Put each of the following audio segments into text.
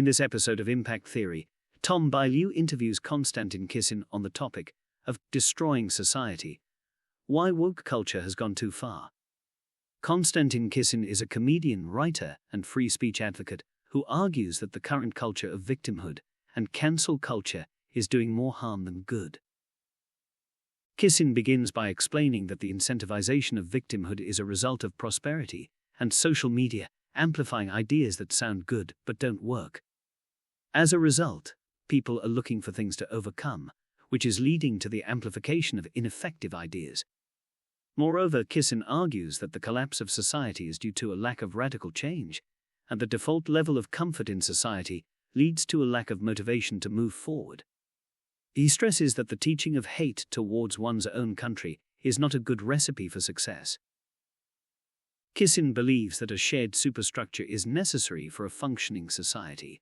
In this episode of Impact Theory, Tom Bilyeu interviews Konstantin Kisin on the topic of destroying society, why woke culture has gone too far. Konstantin Kisin is a comedian, writer, and free speech advocate who argues that the current culture of victimhood and cancel culture is doing more harm than good. Kisin begins by explaining that the incentivization of victimhood is a result of prosperity and social media amplifying ideas that sound good but don't work. As a result, people are looking for things to overcome, which is leading to the amplification of ineffective ideas. Moreover, Kisin argues that the collapse of society is due to a lack of radical change, and the default level of comfort in society leads to a lack of motivation to move forward. He stresses that the teaching of hate towards one's own country is not a good recipe for success. Kisin believes that a shared superstructure is necessary for a functioning society.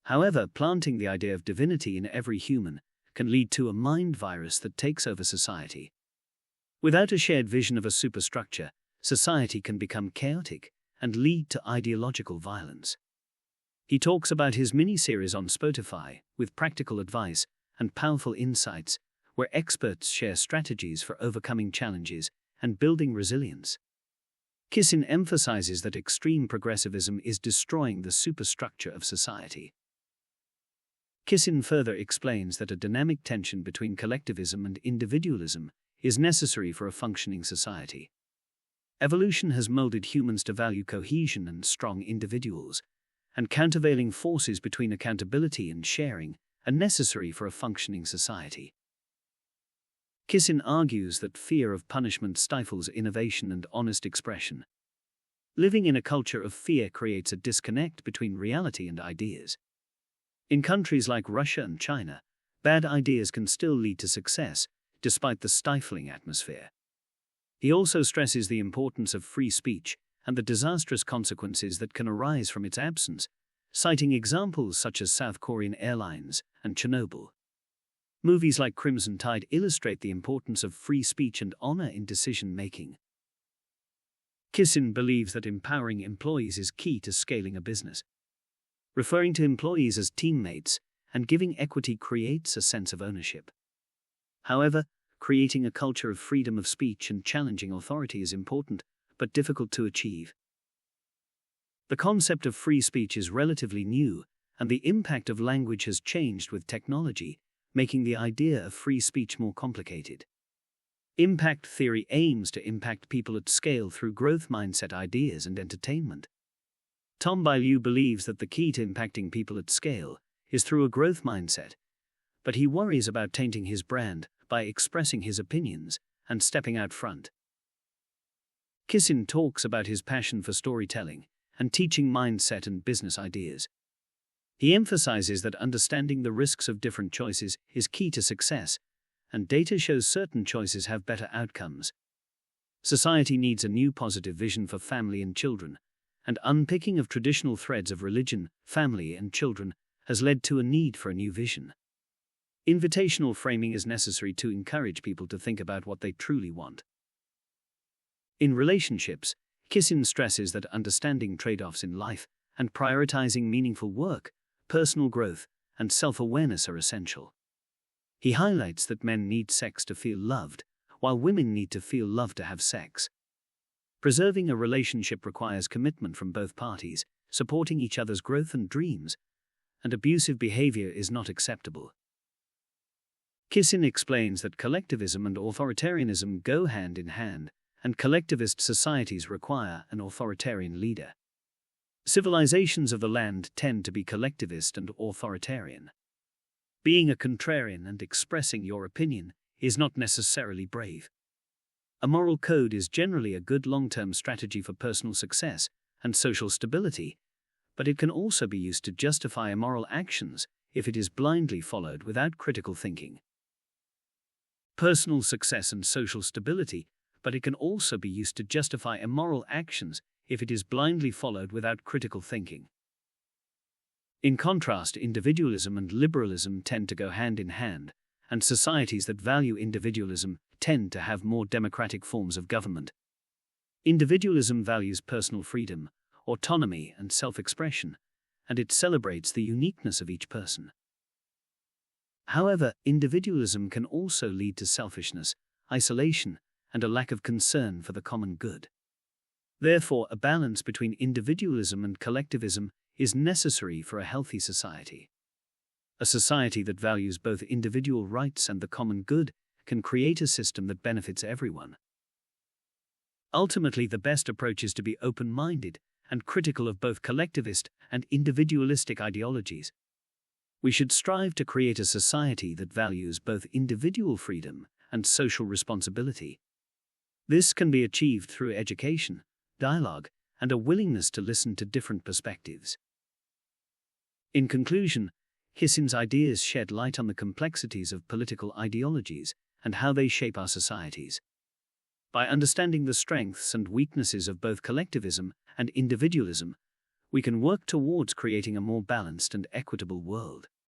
However, planting the idea of divinity in every human can lead to a mind virus that takes over society. Without a shared vision of a superstructure, society can become chaotic and lead to ideological violence. He talks about his mini-series on Spotify with practical advice and powerful insights, where experts share strategies for overcoming challenges and building resilience. Kisin emphasizes that extreme progressivism is destroying the superstructure of society. Kisin further explains that a dynamic tension between collectivism and individualism is necessary for a functioning society. Evolution has molded humans to value cohesion and strong individuals, and countervailing forces between accountability and sharing are necessary for a functioning society. Kisin argues that fear of punishment stifles innovation and honest expression. Living in a culture of fear creates a disconnect between reality and ideas. In countries like Russia and China, bad ideas can still lead to success, despite the stifling atmosphere. He also stresses the importance of free speech and the disastrous consequences that can arise from its absence, citing examples such as South Korean Airlines and Chernobyl. Movies like Crimson Tide illustrate the importance of free speech and honor in decision-making. Kisin believes that empowering employees is key to scaling a business. Referring to employees as teammates and giving equity creates a sense of ownership. However, creating a culture of freedom of speech and challenging authority is important, but difficult to achieve. The concept of free speech is relatively new, and the impact of language has changed with technology, making the idea of free speech more complicated. Impact theory aims to impact people at scale through growth mindset ideas and entertainment. Tom Bilyeu believes that the key to impacting people at scale is through a growth mindset, but he worries about tainting his brand by expressing his opinions and stepping out front. Kisin talks about his passion for storytelling and teaching mindset and business ideas. He emphasizes that understanding the risks of different choices is key to success, and data shows certain choices have better outcomes. Society needs a new positive vision for family and children, and unpicking of traditional threads of religion, family, and children has led to a need for a new vision. Invitational framing is necessary to encourage people to think about what they truly want. In relationships, Kisin stresses that understanding trade-offs in life and prioritizing meaningful work, personal growth, and self-awareness are essential. He highlights that men need sex to feel loved, while women need to feel loved to have sex. Preserving a relationship requires commitment from both parties, supporting each other's growth and dreams, and abusive behavior is not acceptable. Kisin explains that collectivism and authoritarianism go hand in hand, and collectivist societies require an authoritarian leader. Civilizations of the land tend to be collectivist and authoritarian. Being a contrarian and expressing your opinion is not necessarily brave. A moral code is generally a good long-term strategy for personal success and social stability, but it can also be used to justify immoral actions if it is blindly followed without critical thinking. Personal success and social stability, but it can also be used to justify immoral actions if it is blindly followed without critical thinking. In contrast, individualism and liberalism tend to go hand in hand, and societies that value individualism tend to have more democratic forms of government. Individualism values personal freedom, autonomy, and self-expression, and it celebrates the uniqueness of each person. However, individualism can also lead to selfishness, isolation, and a lack of concern for the common good. Therefore, a balance between individualism and collectivism is necessary for a healthy society. A society that values both individual rights and the common good can create a system that benefits everyone. Ultimately, the best approach is to be open-minded and critical of both collectivist and individualistic ideologies. We should strive to create a society that values both individual freedom and social responsibility. This can be achieved through education, dialogue, and a willingness to listen to different perspectives. In conclusion, Kisin's ideas shed light on the complexities of political ideologies and how they shape our societies. By understanding the strengths and weaknesses of both collectivism and individualism, we can work towards creating a more balanced and equitable world.